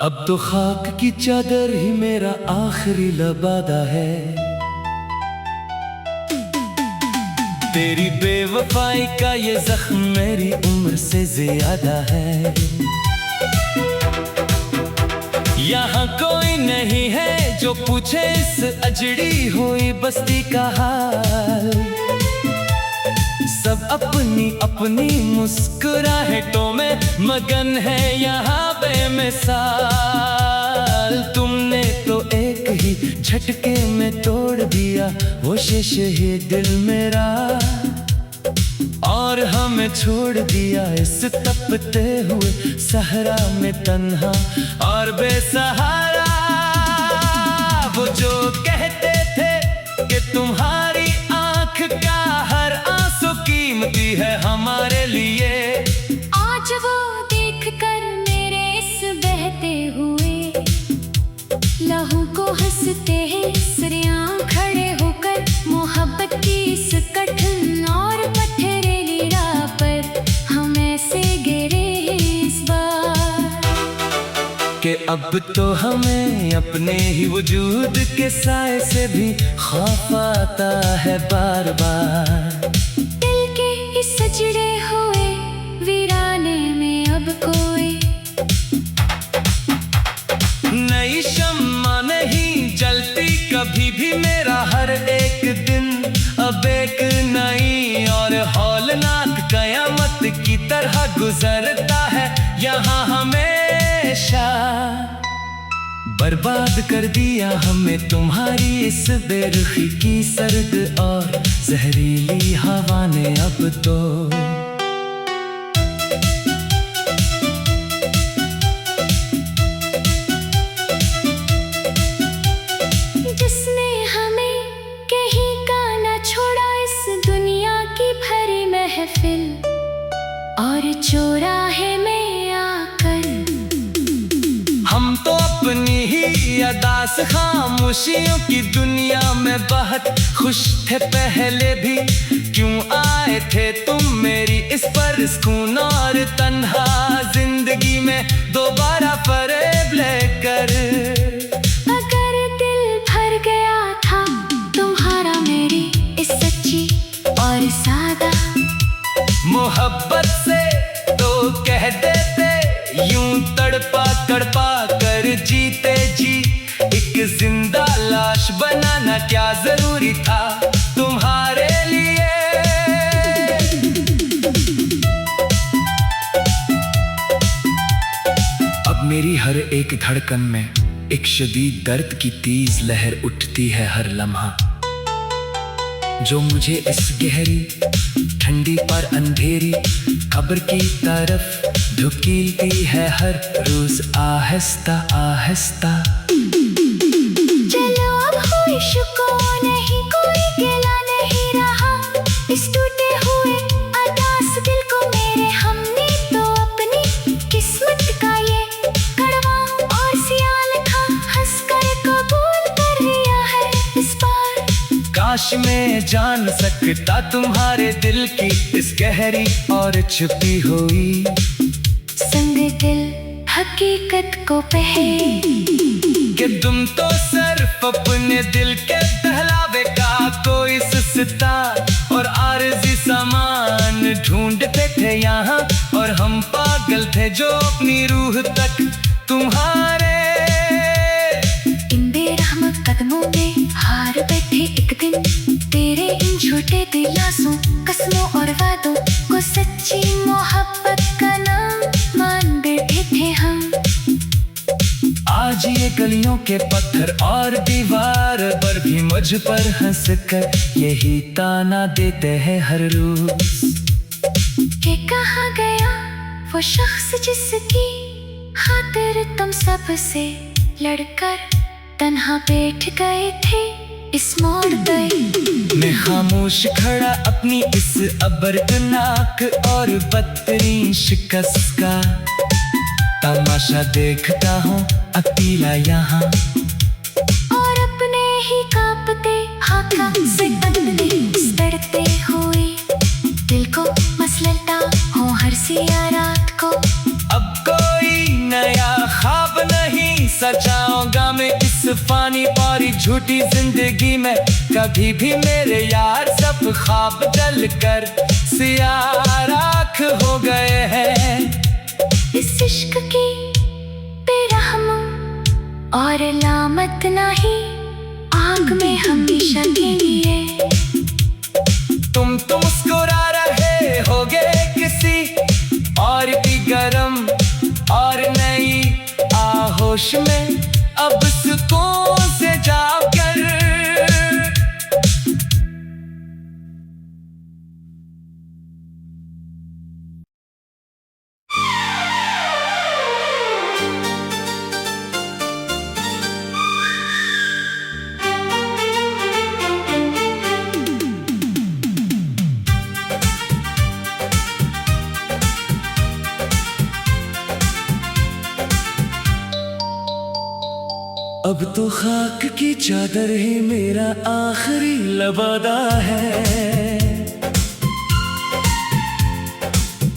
अब तो खाक की चादर ही मेरा आखिरी लबादा है। तेरी बेवफाई का ये जख्म मेरी उम्र से ज्यादा है। यहाँ कोई नहीं है जो पूछे इस अजड़ी हुई बस्ती का हाल। सब अपनी अपनी मुस्कुराहटों में मगन है यहाँ बेमिसाल। तुमने तो एक ही झटके में तोड़ दिया वो शीशे ही दिल मेरा, और हमें छोड़ दिया इस तपते हुए सहरा में तन्हा और बेसहारा। वो जो कहते थे कि तुम्हारी आंख का हर आंसू कीमती है हमारे लिए, आज वो देखकर मेरे इस बहते हुए लहू को हंसते हैं सरियां खड़े होकर मोहब्बत की इस कठिन और पथरीली राह पर हम ऐसे गिरे हैं इस बार कि अब तो हमें अपने ही वजूद के साए से भी खौफ आता है बार बार। दिल के इस सजड़े हुए वीराने में अब कोई नई शम्मा नहीं जलती कभी भी, मेरा हर एक दिन अब एक नई और हौलनाक कयामत की तरह गुजरता है यहाँ हमेशा। बर्बाद कर दिया हमें तुम्हारी इस बेरुखी की सर्द और जहरीली हवा ने अब तो। जिसने हमें कहीं का न छोड़ा इस दुनिया की भरी महफिल और चौराहे में आकर हम तो अपनी ही अदा से खामोशियों की दुनिया में बहुत खुश थे पहले भी। क्यों आए थे तुम मेरी इस पर सुकून और तन्हा जिंदगी में दोबारा फरेब लेकर। अगर दिल भर गया था तुम्हारा मेरी इस सच्ची और सादा मोहब्बत से तो कह देते यूं तड़पा तड़पा कर जीते जी, एक जिंदा लाश बनाना क्या जरूरी था तुम्हारे लिए। अब मेरी हर एक धड़कन में एक शदीद दर्द की तेज लहर उठती है हर लम्हा, जो मुझे इस गहरी ठंडी पर अंधेरी कब्र की तरफ धुकेलती है हर रोज आहिस्ता आहिस्ता। चलो अब हुई शुक्र नहीं, कोई गिला नहीं रहा इस टूटे हुए अदास दिल को मेरे। हमने तो अपनी किस्मत का ये कड़वा और सियाल था हंस कर कबूल कर लिया है इस बार। काश मैं जान सकता तुम्हारे दिल की इस गहरी और छुपी हुई संग दिल हकीकत को पहले कि तुम तो सिर्फ अपने दिल के बहलावे का कोई सस्ता और आरज़ी सामान ढूंढते थे यहाँ, और हम पागल थे जो अपनी रूह तक तुम्हारे इन बेरहम कदमों में हार बैठे एक दिन। तेरे इन झूठे दिलासों कसमों और वादों को सच्ची मोहब्बत का नाम मान बैठे थे हम। आज ये गलियों के पत्थर और दीवार पर भी मुझ पर हंस कर यही ताना देते हैं हर रोज कि कहाँ गया वो शख्स जिसकी खातिर तुम सबसे लड़कर तन्हा बैठ गए थे इस मोड़ पे। मैं खामोश खड़ा अपनी इस अबरदनाक और बदतरीन शिकस्त का तमाशा देखता हूँ अकेला यहाँ, और अपने ही कांपते हाथों से बंधे सड़ते हुए दिल को मसलता हूँ हर सी रात को। अब कोई नया ख्वाब नहीं फानी और झूठी जिंदगी में कभी भी मेरे यार सब ख्वाब जल कर सियाह राख हो गए हैं। इस इश्क की बेरहम और लामत नहीं आग में हमेशा के लिए। तुम तो मुस्कुरा रहे होगे किसी और की गरम और नई आहोश में अब सुकून से जाकर। अब तो खाक की चादर ही मेरा आखिरी लबादा है।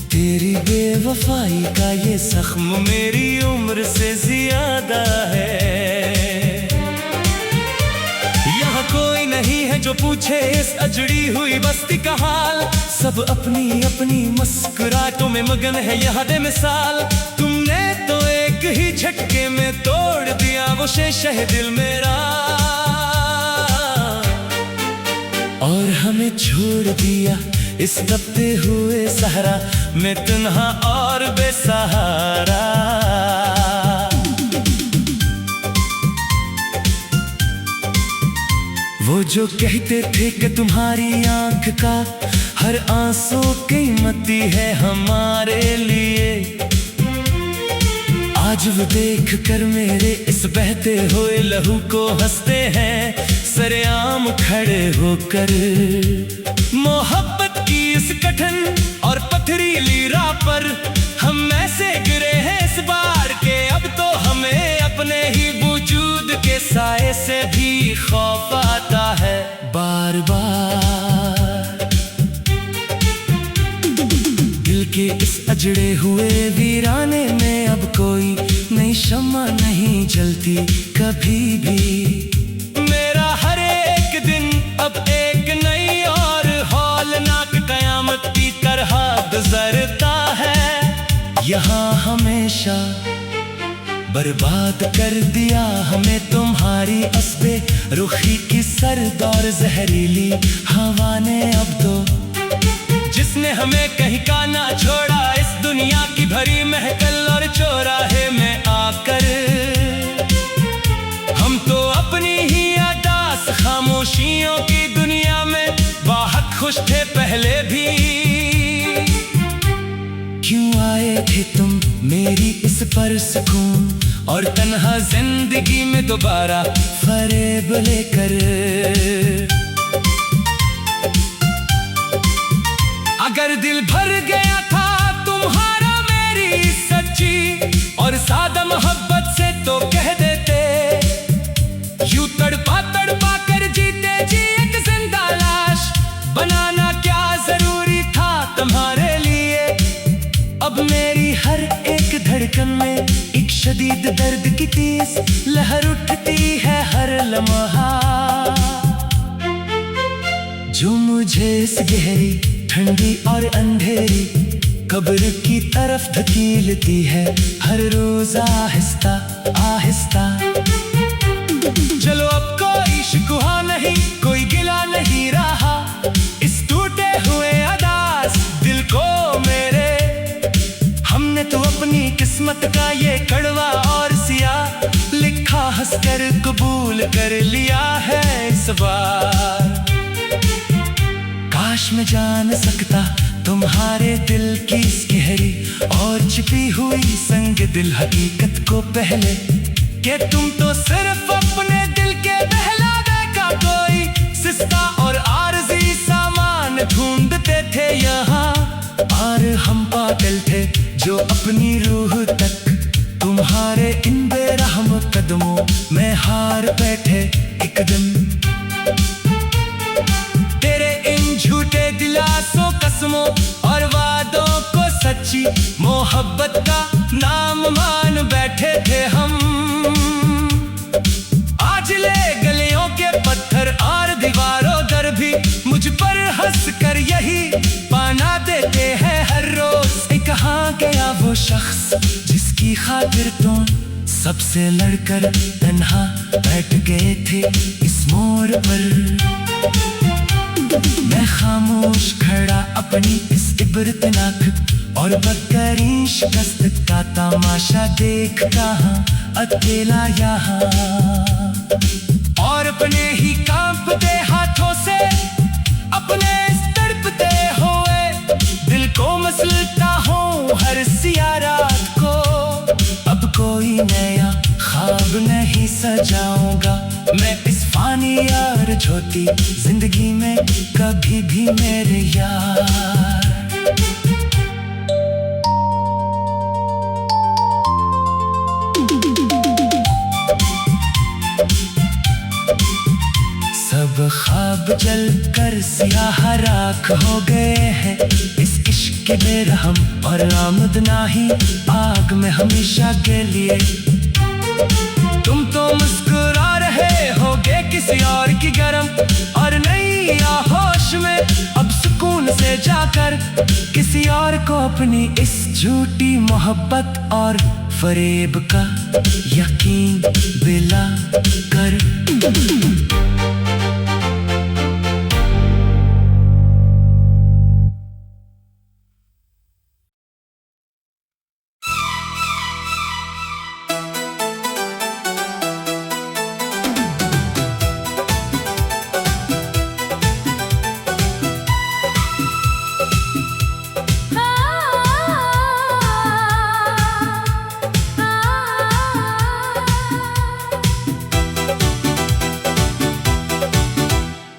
तेरी बेवफाई का ये जख्म मेरी उम्र से ज्यादा है। यहाँ कोई नहीं है जो पूछे इस अजड़ी हुई बस्ती का हाल। सब अपनी अपनी मुस्कुराहटों में मगन है यहाँ दे मिसाल। तुमने तो एक ही झटके में तोड़ दिया वो शेशह दिल मेरा और हमें छोड़ दिया इस तपते हुए सहरा में तन्हा और बेसहारा। वो जो कहते थे कि तुम्हारी आंख का हर आंसू कीमती है हमारे लिए, आज वो देख कर मेरे इस बहते हुए लहू को हंसते हैं सरेआम खड़े होकर। मोहब्बत की इस कठिन और पथरीली राह पर हम ऐसे गिरे हैं इस बार के अब तो हमें अपने ही वजूद के साए से भी खौफ आता है बार बार। दिल के इस अजड़े हुए वीराने में अब कोई नई शम्मा नहीं जलती कभी भी। मेरा हर एक दिन अब एक नई और हौलनाक कयामत की तरह गुजरता है। यहाँ हमेशा बर्बाद कर दिया हमें तुम्हारी अस्बे रुखी की सर्द और जहरीली हवा ने अब तो, जिसने हमें कहीं का ना छोड़ा इस दुनिया की भरी महकल और चौराहे में आकर। हम तो अपनी ही अदास खामोशियों की दुनिया में बहुत खुश थे पहले भी। क्यों आए थे तुम मेरी इस परसकून और तन्हा जिंदगी में दोबारा फरेब लेकर। अगर दिल भर गया था तुम्हारा मेरी सच्ची और सादा मोहब्बत से तो कह देते। यूं तड़पा तड़पा कर जीते जी एक जिंदा लाश बनाना क्या जरूरी था तुम्हारे लिए। अब मेरी हर एक धड़कन में एक शदीद दर्द की तेज लहर उठती है हर लम्हा, जो मुझे इस गहरी ठंडी और अंधेरी कब्र की तरफ धकेलती है हर रोज आहिस्ता आहिस्ता। चलो अब कोई शिकवा नहीं कोई गिला नहीं रहा इस टूटे हुए अदास दिल को मेरे। हमने तो अपनी किस्मत का ये कड़वा और सियाह लिखा हंसकर कबूल कर लिया है इस बार। काश मैं जान सकता तुम्हारे दिल की इस गहरी और छिपी हुई संग दिल हकीकत को पहले, कि तुम तो सिर्फ अपने दिल के बहलावे का कोई सिस्ता और आरज़ी सामान ढूंढते थे यहाँ। और हम पागल थे जो अपनी रूह तक तुम्हारे इन बेरहम कदमों में हार बैठे एक दिन। तेरे इन झूठे दिलासों कसमों और वादों को सच्ची मोहब्बत का नाम मान बैठे थे हम। फिर तुम सबसे लड़कर तन्हा बैठ गए थे इस मोड़ पर। मैं खामोश खड़ा अपनी इस इबरतनाक और बदतरीन शिकस्त का तमाशा देखता हाँ अकेला यहाँ, और अपने ही कांपते हाथों से अपने तड़पते हुए दिल को मसलता हूँ हर सिया रात को। अब कोई नया ख्वाब नहीं सजाऊंगा मैं इस फानी और छोटी जिंदगी में कभी भी मेरे यार। सब ख्वाब जल कर सियाह राख हो गए हैं इस इश्क के बेरहम और आमद नाही आग में हमेशा के लिए। तुम तो मुस्कुरा रहे होगे किसी और की गरम और नहीं होश में अब सुकून से जाकर किसी और को अपनी इस झूठी मोहब्बत और फरेब का यकीन दिला कर।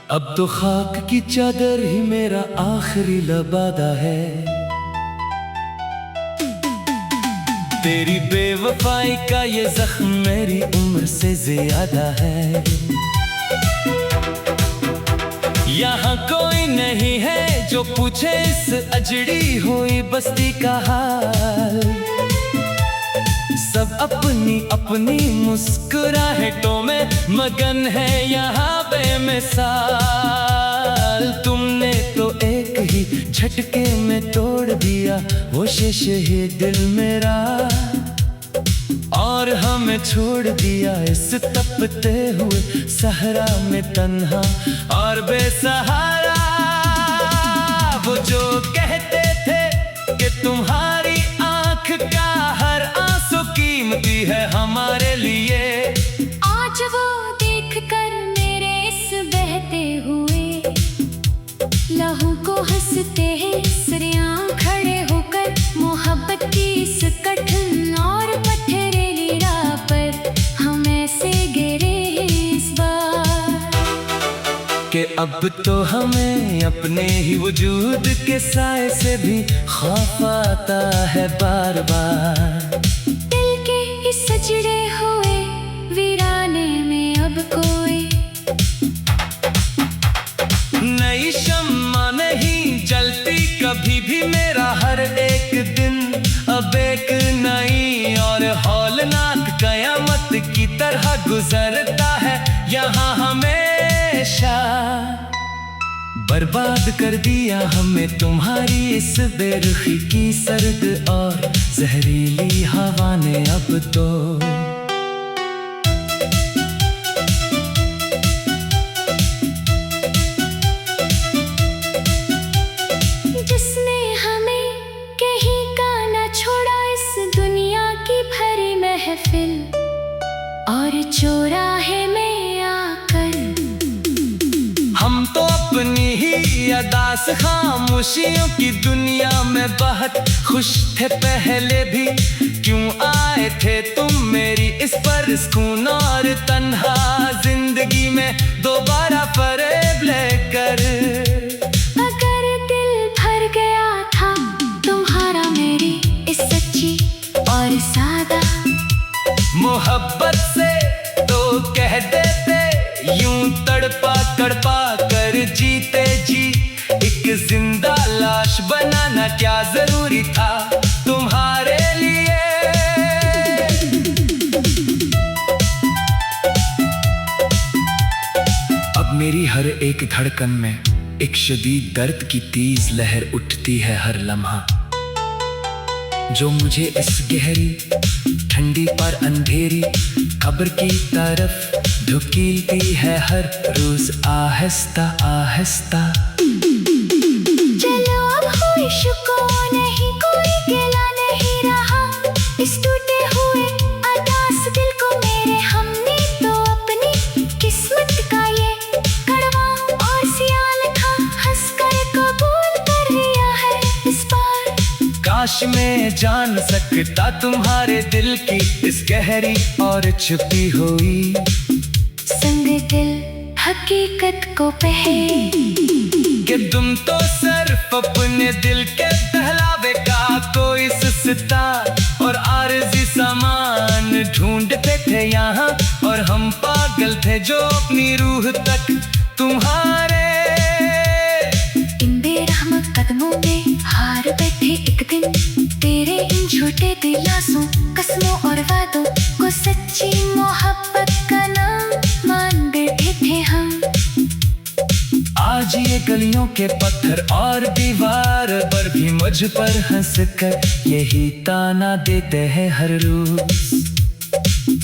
अब तो खाक की चादर ही मेरा आखिरी लबादा है, तेरी बेवफाई का ये जख्म मेरी उम्र से ज्यादा है। यहाँ कोई नहीं है जो पूछे इस अजड़ी हुई बस्ती का हाल, सब अपनी अपनी मुस्कुराहटों में मगन है यहाँ बेमिसाल। तुमने तो एक ही झटके में तोड़ दिया वो शीशे दिल मेरा, और हमें छोड़ दिया इस तपते हुए सहरा में तन्हा और बेसहारा। वो जो कहते थे कि तुम्हारी आंख का हर आंसू कीमती है हमारे लिए, आज वो देख कर मेरे इस बहते हुए लहू को हंसते हैं सरियां खड़े होकर मोहब्बत की इस कठिन और पथरीली राह पर हम ऐसे गिरे हैं इस बार कि अब तो हमें अपने ही वजूद के साए से भी खौफ आता है बार बार। दिल के इस सजड़े हुए वीराने में अब कोई नई शम्मा नहीं जलती कभी भी मेरा हर एक दिन अब एक नई और हौलनाक कयामत की तरह गुजरता है यहाँ हमेशा। बर्बाद कर दिया हमें तुम्हारी इस बेरुखी की सर्द और जहरीली हवा ने अब तो। जिसने हमें कहीं का न छोड़ा इस दुनिया की भरी महफिल और चौराहे में आकर हम तो अपनी ही अदास खामोशियों की दुनिया में बहुत खुश थे पहले भी, क्यों आए थे तुम मेरी इस पर सुकून और तन्हा जिंदगी में दोबारा फरेब लेकर। अगर दिल भर गया था तुम्हारा मेरी इस सच्ची और सादा मोहब्बत से तो कह देते यूं तड़पा तड़पा कर जीते जी एक जिंदा लाश बनाना क्या जरूरी था तुम्हारे लिए। अब मेरी हर एक धड़कन में एक शदीद दर्द की तेज लहर उठती है हर लम्हा, जो मुझे इस गहरी ठंडी पर अंधेरी खबर की तरफ धुकीलती है हर रोज आहिस्ता आहिस्ता। चलो अब ख्वाहिश को नहीं कोई गिला नहीं रहा, इस टूटे हुए अदास दिल को मेरे हमने तो अपनी किस्मत का ये कड़वा और सियाल था हंसकर कबूल कर लिया है इस बार। काश मैं जान सकता तुम्हारे दिल की इस गहरी और छुपी हुई संग दिल हकीकत को पहले कि तुम तो सिर्फ अपने दिल के बहलावे का कोई सुस्ता और आरज़ी सामान ढूंढते थे यहाँ, और हम पागल थे जो अपनी रूह तक तुम्हारे इन बेरहम कदमों में हार बैठे एक दिन, तेरे इन झूठे दिलासों कसमों और वादों को सच्ची मोहब्बत का नाम मान बैठे थे हम। आज ये गलियों के पत्थर और दीवार पर भी मुझ पर हंसकर यही ताना देते हैं हर रोज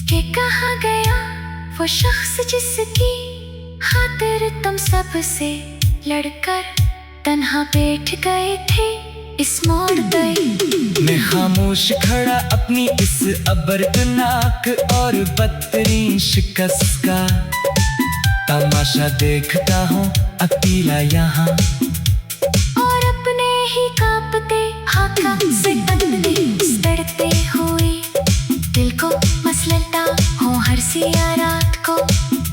कि कहाँ गया वो शख्स जिसकी खातिर तुम सबसे लड़कर तन्हा बैठ गए थे इस मोड़ पे। मैं खामोश खड़ा अपनी इस अबरदनाक और बदतरीन शिकस्त का तमाशा देखता हूँ अकेला यहाँ, और अपने ही कांपते हाथों से बदले सड़ते हुए दिल को मसलता हूँ हर सिया रात को।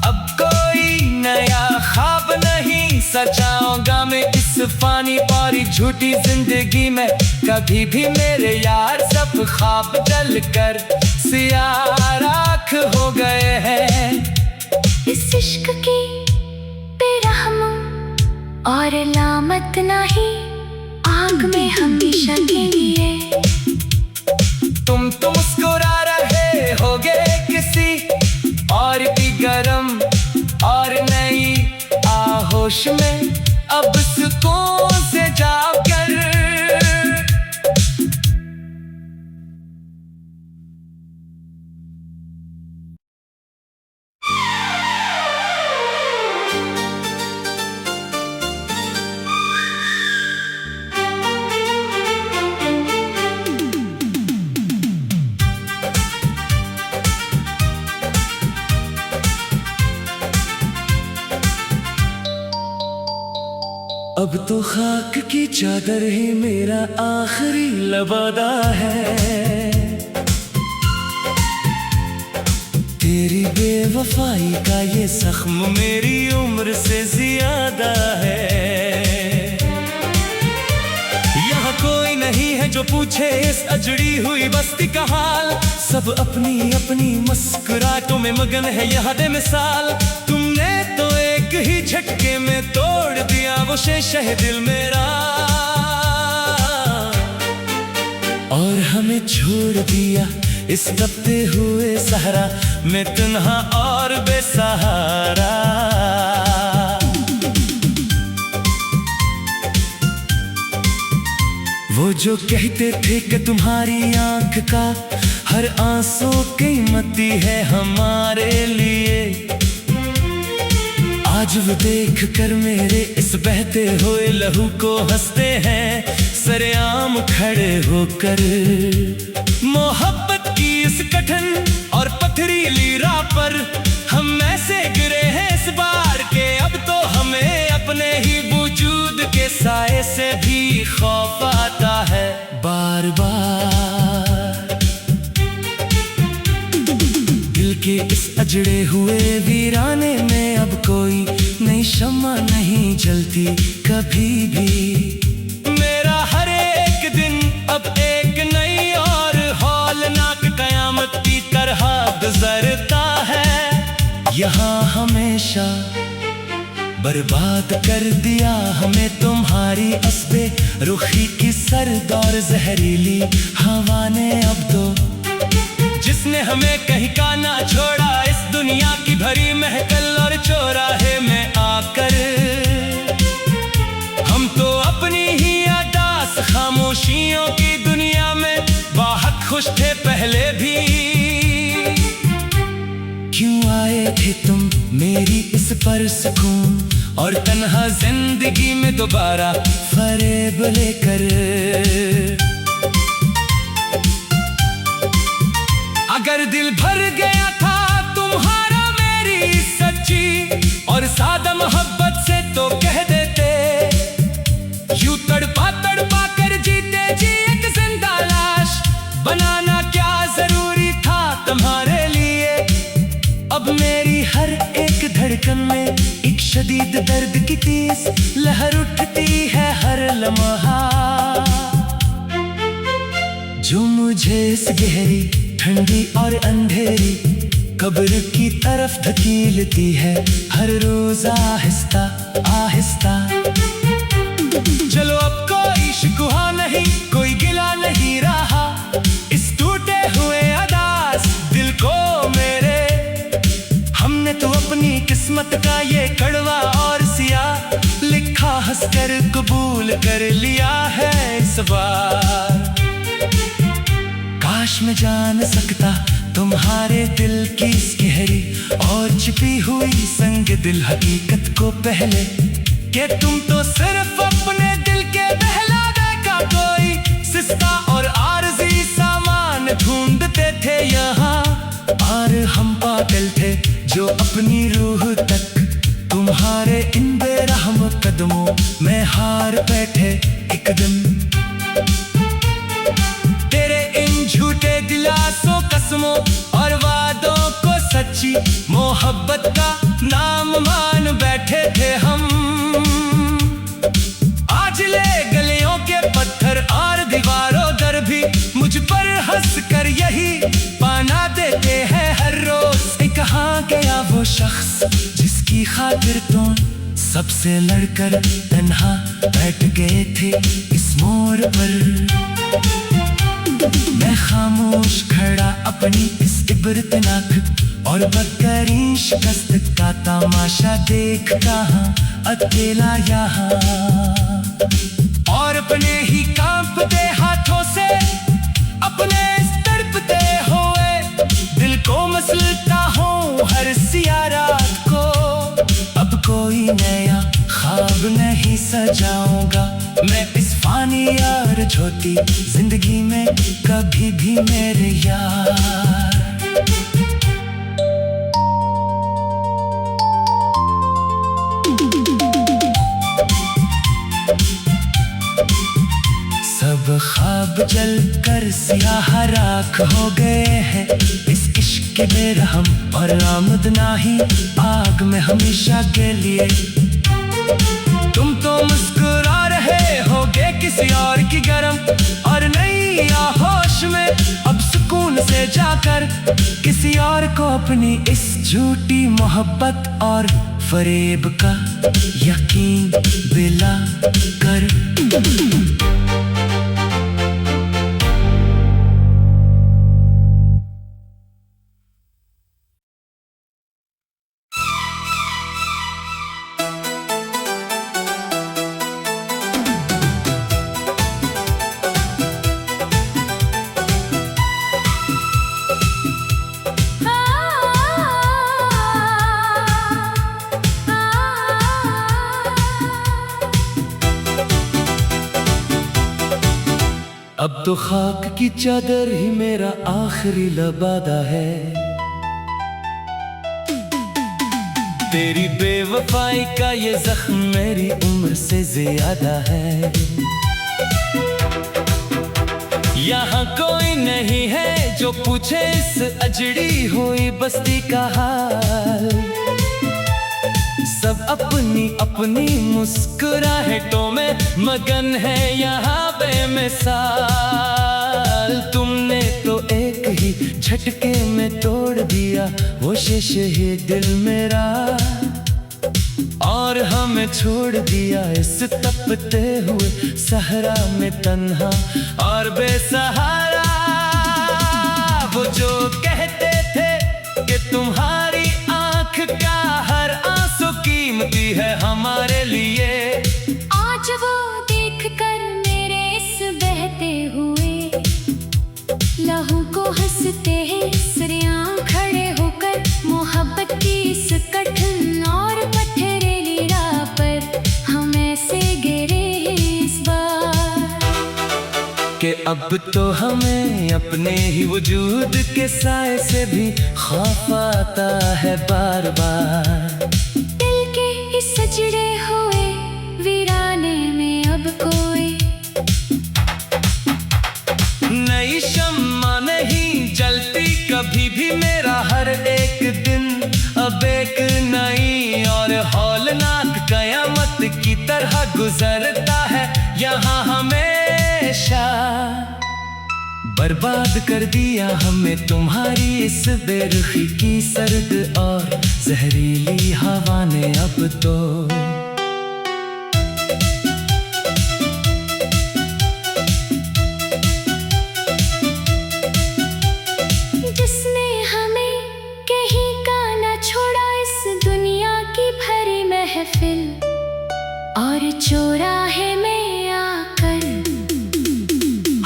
अब कोई नया ख्वाब नहीं सजाऊंगा मैं इस फानी और झूठी जिंदगी में, कभी भी मेरे यार सब ख्वाब जल कर सिया राख हो गए हैं। इस इश्क की बेरहम और लामत नहीं आग में हमेशा के लिए। तुम तो मुस्कुरा रहे होगे किसी और भी गरम और नई आहोश में अब सुकून से जाकर। अब तो खाक की चादर ही मेरा आखिरी लबादा है, तेरी बेवफाई का ये जख्म मेरी उम्र से ज्यादा है। यहाँ कोई नहीं है जो पूछे इस अजड़ी हुई बस्ती का हाल, सब अपनी अपनी मुस्कुराहटों में मगन है यहाँ दे मिसाल। तुमने तो एक ही झटके में तोड़ दिया वो शेशे दिल मेरा, और हमें छोड़ दिया इस तपते हुए सहरा में तन्हा और बेसहारा। वो जो कहते थे कि तुम्हारी आंख का हर आंसू कीमती है हमारे लिए, आज वो देख कर मेरे इस बहते हुए लहू को हंसते हैं सरेआम खड़े होकर। मोहब्बत की इस कठिन और पथरीली राह पर हम ऐसे गिरे हैं इस बार के अब तो हमें अपने ही वजूद के साए से भी खौफ आता है बार बार। दिल के इस अजड़े हुए वीराने में अब कोई नई शम्मा नहीं जलती कभी भी। मेरा हर एक दिन अब एक नई और हौलनाक कयामत की तरह गुजरता है। यहाँ हमेशा बर्बाद कर दिया हमें तुम्हारी अस्बे रुखी की सर्द और जहरीली हवा ने अब तो, जिसने हमें कहीं का ना छोड़ा इस दुनिया की भरी महफिल और चौराहे में आकर। हम तो अपनी ही अदास खामोशियों की दुनिया में बहुत खुश थे पहले भी। पर सुकून और तन्हा जिंदगी में दोबारा फरेब लेकर। अगर दिल भर गया था तुम्हारा मेरी सच्ची और सादा मोहब्बत से तो कह देते, यूं तड़पा तड़पा कर जीते जी एक जिंदा लाश बनाना क्या जरूरी था तुम्हारे लिए। अब मेरी हर एक धड़कन में एक शदीद दर्द की तेज लहर उठती है हर लम्हा, जो मुझे इस गहरी ठंडी और अंधेरी कब्र की तरफ धकेलती है हर रोज आहिस्ता आहिस्ता। चलो अब कोई शिकवा नहीं, कोई गिला नहीं रहा इस टूटे हुए अदास दिल को मेरे। हमने तो अपनी किस्मत का ये कड़वा और सिया लिखा हंसकर कबूल कर लिया है इस बार। काश मैं जान सकता तुम्हारे दिल की इस गहरी और छिपी हुई संग दिल हकीकत को पहले, कि तुम तो सिर्फ अपने दिल के बहलावे का कोई सिस्ता और आरज़ी सामान ढूंढते थे यहाँ। और हम पागल थे जो अपनी रूह तक तुम्हारे इन बेरहम कदमों में हार बैठे एक दिन। तेरे इन झूठे दिलासों कसमों और वादों को सच्ची मोहब्बत का नाम मान बैठे थे हम। आज ले गलियों के पत्थर और दीवारों दर भी मुझ पर हंस कर यही पाना देते हैं हर रोज। कहाँ गया वो शख्स जिसकी खातिर तुम सबसे लड़कर तन्हा बैठ गए थे इस मोड़ पर। मैं खामोश खड़ा अपनी इस इबरतनाक और बदतरीन शिकस्त का तमाशा देख कहाँ अकेला यहाँ, और अपने ही कांपते हाथों से अपने इस तड़पते हुए दिल को मसलता हूँ हर सिया रात को। अब कोई नया ख्वाब नहीं सजाऊंगा मैं इस फानी यार छोटी जिंदगी में कभी भी मेरे यार। सब ख्वाब जल कर सियाह राख हो गए हैं इस इश्क के बेरहम और आमदनाही आग में हमेशा के लिए। तुम तो मुस्कुरा रहे होगे किसी और की गरम और नई आहोश में अब सुकून से जाकर किसी और को अपनी इस झूठी मोहब्बत और फरेब का यकीन दिला कर। अब तो खाक की चादर ही मेरा आखिरी लबादा है, तेरी बेवफाई का ये जख्म मेरी उम्र से ज्यादा है। यहाँ कोई नहीं है जो पूछे इस अजड़ी हुई बस्ती का हाल, सब अपनी अपनी मुस्कुराहटों में मगन है यहाँ बेमिसाल। तुमने तो एक ही झटके में तोड़ दिया वो शीशे ही दिल मेरा, और हमें छोड़ दिया इस तपते हुए सहरा में तन्हा और बेसहारा। वो जो कहते थे कि तुम्हारी आंख का हर आंसू कीमती है हमारे लिए, आज वो देख कर मेरे इस बहते हुए लहू को हंसते हैं सरियां खड़े होकर मोहब्बत की इस कठिन और अब तो हमें अपने ही वजूद के साए से भी खौफ आता है बार बार। दिल के इस सजड़े हुए वीराने में अब कोई नई शम्मा नहीं जलती कभी भी, मेरा हर एक दिन अब एक नई और हौलनाक कयामत की तरह गुजरता है यहाँ हमेशा। बर्बाद कर दिया हमें तुम्हारी इस बेरुखी की सर्द और जहरीली हवा ने अब तो। जिसने हमें कहीं का न छोड़ा इस दुनिया की भरी महफिल और चौराहे में आकर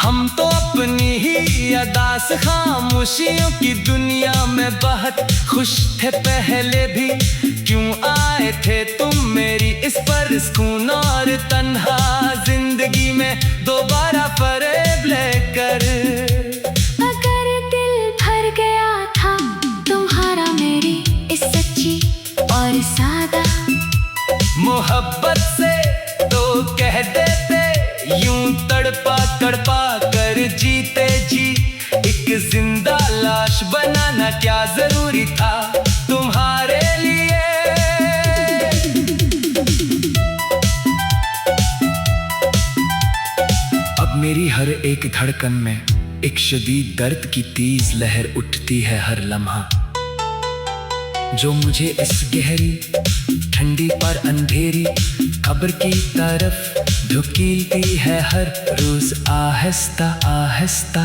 हम तो अपनी ही अदास खामोशियों की दुनिया में बहुत खुश थे पहले भी। क्यों आए थे तुम मेरी इस पर सुकून और तन्हा जिंदगी में दोबारा फरेब लेकर। अगर दिल भर गया था तुम्हारा मेरी इस सच्ची और सादा मोहब्बत से तो कह देते यूं तड़पा तड़पा कर जीते जी। एक जिंदा लाश बनाना क्या जरूरी था तुम्हारे लिए। अब मेरी हर एक धड़कन में एक शदीद दर्द की तेज लहर उठती है हर लम्हा, जो मुझे इस गहरी ठंडी पर अंधेरी कब्र की तरफ धुकेलती है हर रोज आहिस्ता आहिस्ता।